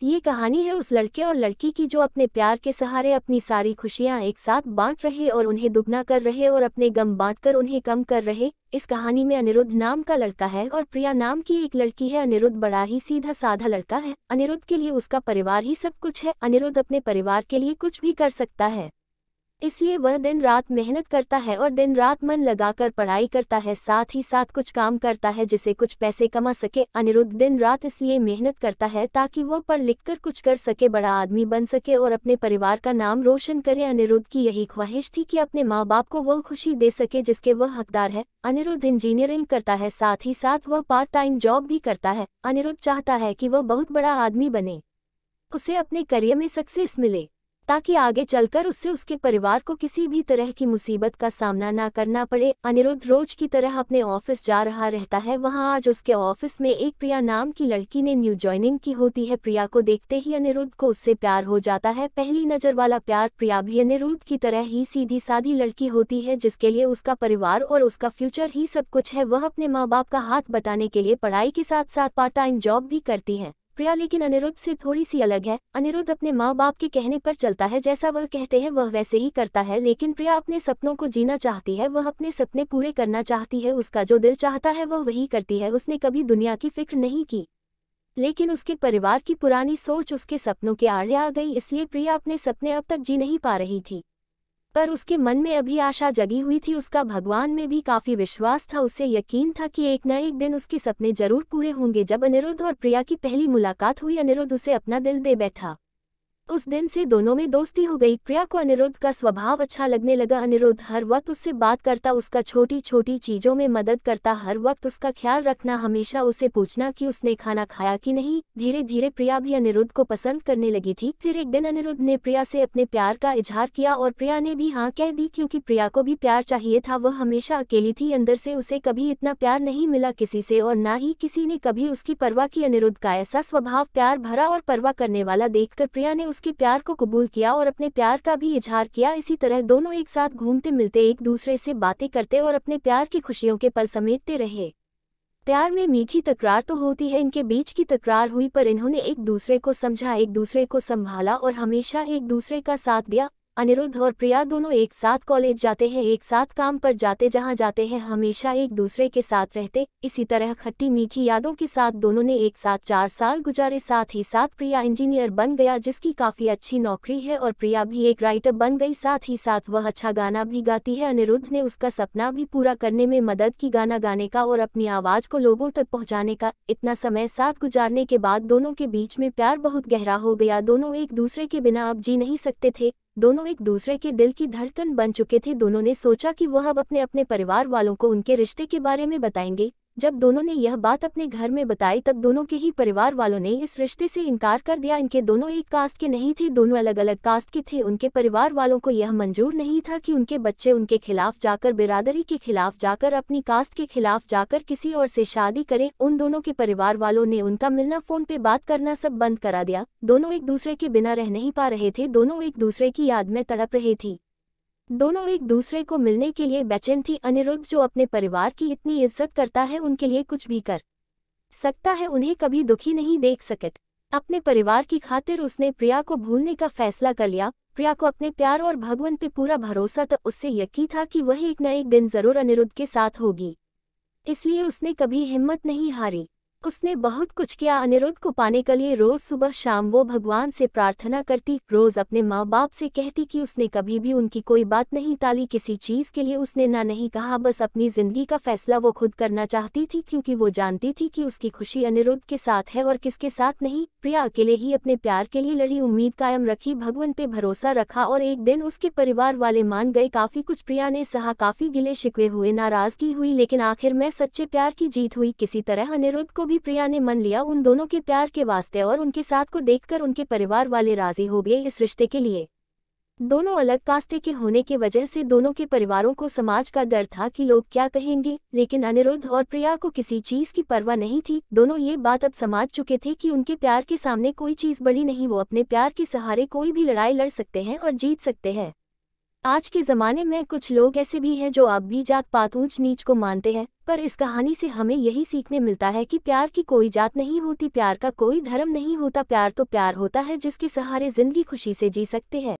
ये कहानी है उस लड़के और लड़की की जो अपने प्यार के सहारे अपनी सारी खुशियां एक साथ बांट रहे और उन्हें दुगना कर रहे और अपने गम बांटकर उन्हें कम कर रहे। इस कहानी में अनिरुद्ध नाम का लड़का है और प्रिया नाम की एक लड़की है। अनिरुद्ध बड़ा ही सीधा साधा लड़का है। अनिरुद्ध के लिए उसका परिवार ही सब कुछ है। अनिरुद्ध अपने परिवार के लिए कुछ भी कर सकता है, इसलिए वह दिन रात मेहनत करता है और दिन रात मन लगाकर पढ़ाई करता है, साथ ही साथ कुछ काम करता है जिसे कुछ पैसे कमा सके। अनिरुद्ध दिन रात इसलिए मेहनत करता है ताकि वह पढ़ लिख कर कुछ कर सके, बड़ा आदमी बन सके और अपने परिवार का नाम रोशन करे। अनिरुद्ध की यही ख्वाहिश थी कि अपने माँ बाप को वह खुशी दे सके जिसके वह हकदार है। अनिरुद्ध इंजीनियरिंग करता है, साथ ही साथ वह पार्ट टाइम जॉब भी करता है। अनिरुद्ध चाहता है कि वह बहुत बड़ा आदमी बने, उसे अपने करियर में सक्सेस मिले, ताकि आगे चलकर उससे उसके परिवार को किसी भी तरह की मुसीबत का सामना ना करना पड़े। अनिरुद्ध रोज की तरह अपने ऑफिस जा रहा रहता है। वहां आज उसके ऑफिस में एक प्रिया नाम की लड़की ने न्यू ज्वाइनिंग की होती है। प्रिया को देखते ही अनिरुद्ध को उससे प्यार हो जाता है, पहली नजर वाला प्यार। प्रिया भी अनिरुद्ध की तरह ही सीधी सादी लड़की होती है जिसके लिए उसका परिवार और उसका फ्यूचर ही सब कुछ है। वह अपने माँ बाप का हाथ बटाने के लिए पढ़ाई के साथ साथ पार्ट टाइम जॉब भी करती है। प्रिया लेकिन अनिरुद्ध से थोड़ी सी अलग है। अनिरुद्ध अपने माँ बाप के कहने पर चलता है, जैसा वह कहते हैं वह वैसे ही करता है, लेकिन प्रिया अपने सपनों को जीना चाहती है। वह अपने सपने पूरे करना चाहती है, उसका जो दिल चाहता है वह वही करती है। उसने कभी दुनिया की फिक्र नहीं की, लेकिन उसके परिवार की पुरानी सोच उसके सपनों के आड़े आ गई, इसलिए प्रिया अपने सपने अब तक जी नहीं पा रही थी। पर उसके मन में अभी आशा जगी हुई थी, उसका भगवान में भी काफी विश्वास था। उसे यकीन था कि एक न एक दिन उसके सपने जरूर पूरे होंगे। जब अनिरुद्ध और प्रिया की पहली मुलाकात हुई, अनिरुद्ध उसे अपना दिल दे बैठा। उस दिन से दोनों में दोस्ती हो गई। प्रिया को अनिरुद्ध का स्वभाव अच्छा लगने लगा। अनिरुद्ध हर वक्त उससे बात करता, उसका छोटी छोटी चीजों में मदद करता, हर वक्त उसका ख्याल रखना, हमेशा उसे पूछना कि उसने खाना खाया कि नहीं। धीरे धीरे प्रिया भी अनिरुद्ध को पसंद करने लगी थी। फिर एक दिन अनिरुद्ध ने प्रिया से अपने प्यार का इजहार किया और प्रिया ने भी हाँ कह दी, क्योंकि प्रिया को भी प्यार चाहिए था। वह हमेशा अकेली थी, अंदर से उसे कभी इतना प्यार नहीं मिला किसी से और ना ही किसी ने कभी उसकी परवाह की। अनिरुद्ध का ऐसा स्वभाव प्यार भरा और परवाह करने वाला देखकर प्रिया ने उसके प्यार को कबूल किया और अपने प्यार का भी इजहार किया। इसी तरह दोनों एक साथ घूमते मिलते, एक दूसरे से बातें करते और अपने प्यार की खुशियों के पल समेटते रहे। प्यार में मीठी तकरार तो होती है, इनके बीच की तकरार हुई, पर इन्होंने एक दूसरे को समझा, एक दूसरे को संभाला और हमेशा एक दूसरे का साथ दिया। अनिरुद्ध और प्रिया दोनों एक साथ कॉलेज जाते हैं, एक साथ काम पर जाते, जहां जाते हैं हमेशा एक दूसरे के साथ रहते। इसी तरह खट्टी मीठी यादों के साथ दोनों ने एक साथ 4 साल गुजारे। साथ ही साथ प्रिया इंजीनियर बन गया, जिसकी काफ़ी अच्छी नौकरी है, और प्रिया भी एक राइटर बन गई। साथ ही साथ वह अच्छा गाना भी गाती है। अनिरुद्ध ने उसका सपना भी पूरा करने में मदद की, गाना गाने का और अपनी आवाज़ को लोगों तक पहुँचाने का। इतना समय साथ गुजारने के बाद दोनों के बीच में प्यार बहुत गहरा हो गया। दोनों एक दूसरे के बिना अब जी नहीं सकते थे। दोनों एक दूसरे के दिल की धड़कन बन चुके थे। दोनों ने सोचा कि वह अब अपने अपने परिवार वालों को उनके रिश्ते के बारे में बताएंगे। जब दोनों ने यह बात अपने घर में बताई, तब दोनों के ही परिवार वालों ने इस रिश्ते से इनकार कर दिया। इनके दोनों एक कास्ट के नहीं थे, दोनों अलग अलग कास्ट के थे। उनके परिवार वालों को यह मंजूर नहीं था कि उनके बच्चे उनके खिलाफ जाकर, बिरादरी के खिलाफ जाकर, अपनी कास्ट के खिलाफ जाकर किसी और से शादी करें। उन दोनों के परिवार वालों ने उनका मिलना, फोन पे बात करना सब बंद करा दिया। दोनों एक दूसरे के बिना रह नहीं पा रहे थे, दोनों एक दूसरे की याद में तड़प रही थी, दोनों एक दूसरे को मिलने के लिए बेचैन थी। अनिरुद्ध जो अपने परिवार की इतनी इज्जत करता है, उनके लिए कुछ भी कर सकता है, उन्हें कभी दुखी नहीं देख सकता। अपने परिवार की खातिर उसने प्रिया को भूलने का फैसला कर लिया। प्रिया को अपने प्यार और भगवान पे पूरा भरोसा था, उससे यकीन था कि वह एक न एक दिन जरूर अनिरुद्ध के साथ होगी, इसलिए उसने कभी हिम्मत नहीं हारी। उसने बहुत कुछ किया अनिरुद्ध को पाने के लिए। रोज सुबह शाम वो भगवान से प्रार्थना करती, रोज अपने माँ बाप से कहती कि उसने कभी भी उनकी कोई बात नहीं टाली, किसी चीज के लिए उसने ना नहीं कहा, बस अपनी जिंदगी का फैसला वो खुद करना चाहती थी, क्योंकि वो जानती थी कि उसकी खुशी अनिरुद्ध के साथ है और किसके साथ नहीं। प्रिया अकेले ही अपने प्यार के लिए लड़ी, उम्मीद कायम रखी, भगवान पे भरोसा रखा और एक दिन उसके परिवार वाले मान गए। काफी कुछ प्रिया ने सहा, काफी गिले शिकवे हुए, नाराजगी हुई, लेकिन आखिर में सच्चे प्यार की जीत हुई। किसी तरह अनिरुद्ध को भी प्रिया ने मन लिया उन दोनों के प्यार के वास्ते, और उनके साथ को देखकर उनके परिवार वाले राजी हो गए इस रिश्ते के लिए। दोनों अलग कास्टे के होने की वजह से दोनों के परिवारों को समाज का डर था कि लोग क्या कहेंगे, लेकिन अनिरुद्ध और प्रिया को किसी चीज की परवाह नहीं थी। दोनों ये बात अब समझ चुके थे कि उनके प्यार के सामने कोई चीज बड़ी नहीं, वो अपने प्यार के सहारे कोई भी लड़ाई लड़ सकते हैं और जीत सकते हैं। आज के ज़माने में कुछ लोग ऐसे भी हैं जो अब भी जात पात ऊंच नीच को मानते हैं, पर इस कहानी से हमें यही सीखने मिलता है कि प्यार की कोई जात नहीं होती, प्यार का कोई धर्म नहीं होता, प्यार तो प्यार होता है जिसके सहारे जिंदगी खुशी से जी सकते हैं।